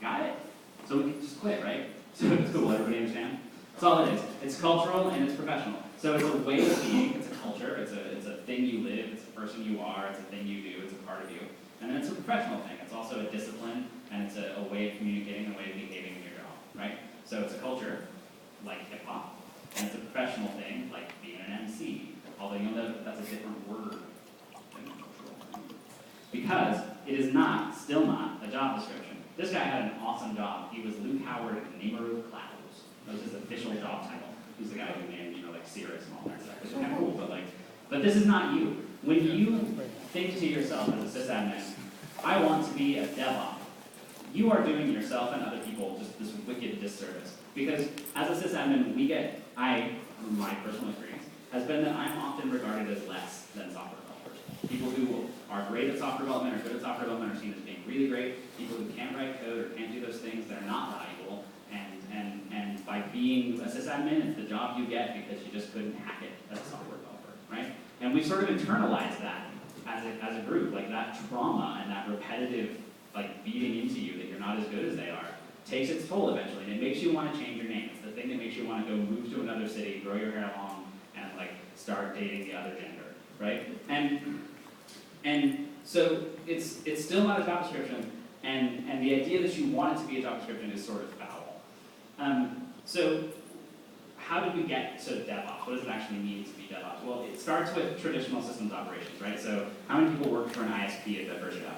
Got it? So we can just quit, right? So it's cool, everybody understand? That's all it is. It's cultural and it's professional. So it's a way of being, it's a culture, it's a thing you live, it's a person you are, it's a thing you do, it's a part of you. And then it's a professional thing. It's also a discipline, and it's a way of communicating, a way of behaving in your job, right? So it's a culture, like hip-hop, and it's a professional thing, like being an MC. Although you'll note that that's a different word than cultural. Because it is not, still not, a job description. This guy had an awesome job. He was Luke Howard, Namer of Clouds. That was his official job title. He's the guy who named, like Cirrus and all that stuff. Which is kind of cool, but this is not you. When you think to yourself as a sysadmin, I want to be a DevOps, you are doing yourself and other people just this wicked disservice. Because as a sysadmin, my personal experience, has been that I'm often regarded as less than software developers. People who are great at software development or good at software development are seen as being really great. People who can't write code or can't do those things, they're not valuable. And by being a sysadmin, it's the job you get because you just couldn't hack it as a software developer, right? And we've sort of internalized that as a group, like that trauma and that repetitive beating into you that you're not as good as they are takes its toll eventually, and it makes you want to change your name. It's the thing that makes you want to go move to another city, grow your hair long, and start dating the other gender, right? And so it's still not a job description, and the idea that you want it to be a job description is sort of foul. So how did we get to DevOps? What does it actually mean to be DevOps? Well, it starts with traditional systems operations, right? So how many people work for an ISP at their first job?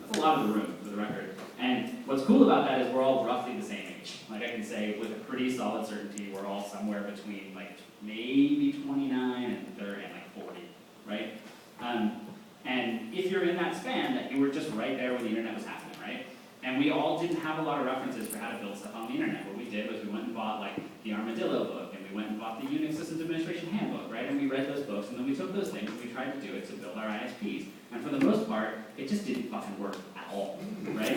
That's a lot of the room, for the record. And what's cool about that is we're all roughly the same age. I can say with a pretty solid certainty, we're all somewhere between maybe 29 and 30 and 40, right? And if you're in that span, that you were just right there when the internet was happening, right? And we all didn't have a lot of references for how to build stuff on the internet. What we did was we went and bought the Armadillo book, and we went and bought the Unix Systems Administration Handbook, right? And we read those books, and then we took those things and we tried to do it to build our ISPs. And for the most part, it just didn't fucking work at all, right?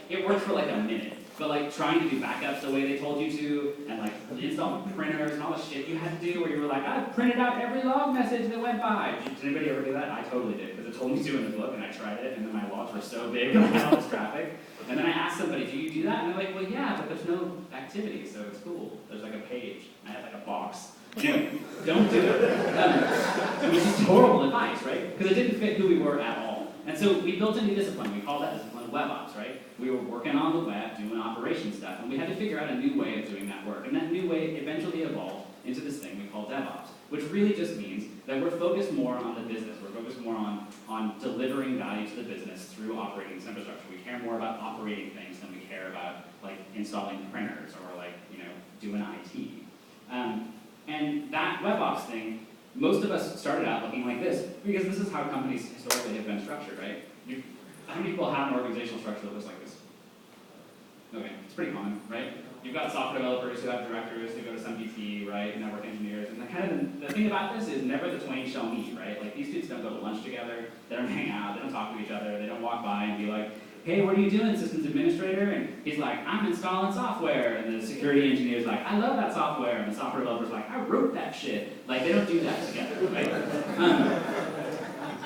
It worked for a minute. But trying to do backups the way they told you to, and installing printers and all the shit you had to do where you were I printed out every log message that went by. Did anybody ever do that? I totally did, because it told me to in the book, and I tried it, and then my logs were so big and I had all this traffic. And then I asked somebody, do you do that? And they're like, well, yeah, but there's no activity, so it's cool. There's a page. I had a box. Anyway, don't do it. Which is horrible advice, right? Because it didn't fit who we were at all. And so we built a new discipline. We call that discipline WebOps, right? We were working on the web, doing operation stuff, and we had to figure out a new way of doing that work. And that new way eventually evolved into this thing we call DevOps, which really just means that we're focused more on the business. We're focused more on delivering value to the business through operating this infrastructure. We care more about operating things than we care about installing printers or doing IT. And that WebOps thing, most of us started out looking like this, because this is how companies historically have been structured, right? How many people have an organizational structure that looks like this? Okay, it's pretty common, right? You've got software developers who have directors who go to some VP, right? Network engineers, and the thing about this is never the twain shall meet, right? These dudes don't go to lunch together, they don't hang out, they don't talk to each other, they don't walk by and be like, hey, what are you doing, systems administrator? And he's like, I'm installing software. And the security engineer's like, I love that software. And the software developer's like, I wrote that shit. They don't do that together, right?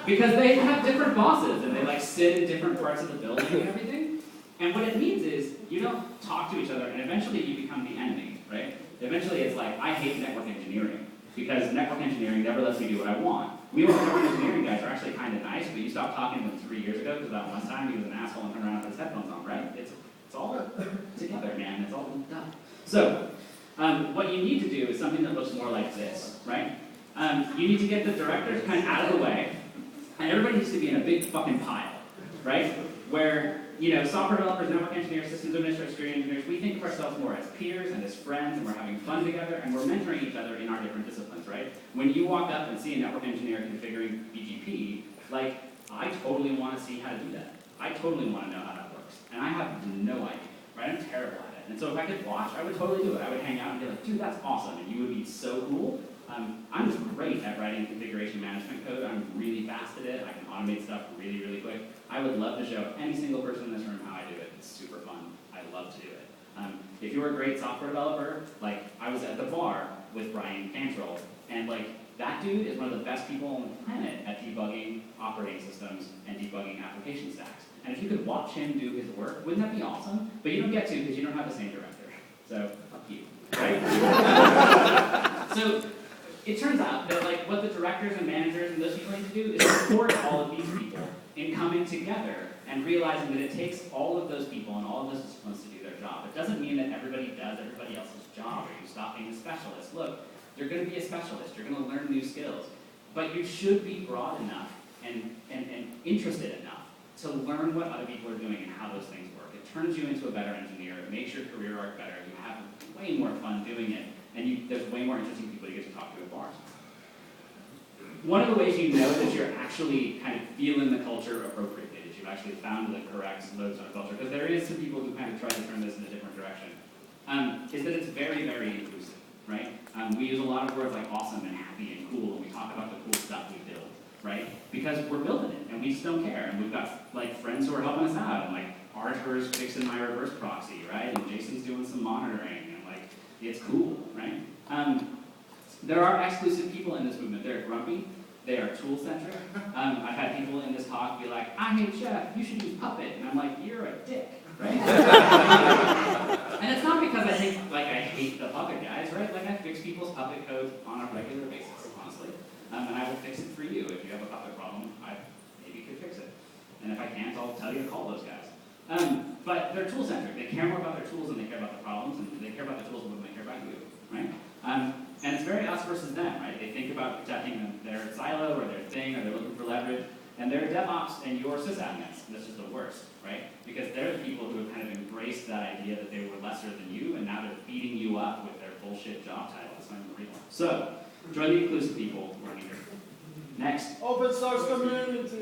Because they have different bosses, and they sit in different parts of the building and everything. And what it means is, you don't talk to each other, and eventually you become the enemy, right? Eventually it's I hate network engineering, because network engineering never lets me do what I want. We all network engineering guys are actually kind of nice, but you stopped talking to them 3 years ago because that one time he was an asshole and turned around with his headphones on, right? It's all together, man. It's all done. So, what you need to do is something that looks more like this, right? You need to get the directors kind of out of the way, and everybody needs to be in a big fucking pile, right? Where, software developers, network engineers, systems administrators, security engineers, we think of ourselves more as peers and as friends, and we're having fun together, and we're mentoring each other in our different disciplines, right? When you walk up and see a network engineer configuring BGP, I totally want to see how to do that. I totally want to know how that works. And I have no idea, right? I'm terrible at it. And so if I could watch, I would totally do it. I would hang out and be like, dude, that's awesome, and you would be so cool. I'm just great at writing configuration management code. I'm really fast at it. I can automate stuff really, really quick. I would love to show any single person in this room how I do it. It's super fun. I love to do it. If you're a great software developer, I was at the bar with Brian Cantrell, and That dude is one of the best people on the planet at debugging operating systems and debugging application stacks. And if you could watch him do his work, wouldn't that be awesome? But you don't get to because you don't have the same director. So, fuck you, right? So, it turns out that like what the directors and managers and those people need to do is support all of these people in coming together and realizing that it takes all of those people and all of those disciplines to do their job. It doesn't mean that everybody does everybody else's job or you stop being a specialist. Look, you're going to be a specialist, you're going to learn new skills, but you should be broad enough and interested enough to learn what other people are doing and how those things work. It turns you into a better engineer, it makes your career arc better, you have way more fun doing it, and there's way more interesting people you get to talk to at bars. One of the ways you know that you're actually kind of feeling the culture appropriately, that you've actually found the correct loads on culture, because there is some people who kind of try to turn this in a different direction, is that it's very, very inclusive, right? We use a lot of words like awesome and happy and cool, and we talk about the cool stuff we build, right? Because we're building it, and we just don't care, and we've got like friends who are helping us out, and like Arthur's fixing my reverse proxy, right? And Jason's doing some monitoring, and like, it's cool, right? There are exclusive people in this movement. They're grumpy, they are tool-centric. I've had people in this talk be like, I hate Chef, you should use Puppet, and I'm like, you're a dick, right? And it's not because I hate the Puppet guys, right? Like I fix people's Puppet code on a regular basis, honestly. And I will fix it for you. If you have a Puppet problem, I maybe could fix it. And if I can't, I'll tell you to call those guys. But they're tool-centric. They care more about their tools than they care about the problems, and they care about the tools more than they care about you, right? And it's very us versus them, right? They think about protecting their silo or their thing, or they're looking for leverage, and they're DevOps and you're sysadmins. That's just the worst, right? Because they're the people who have kind of embraced that idea that they were lesser than you, and now they're feeding you up with their bullshit job title. That's not real. So, join the inclusive people. We're here. Next. Open source community.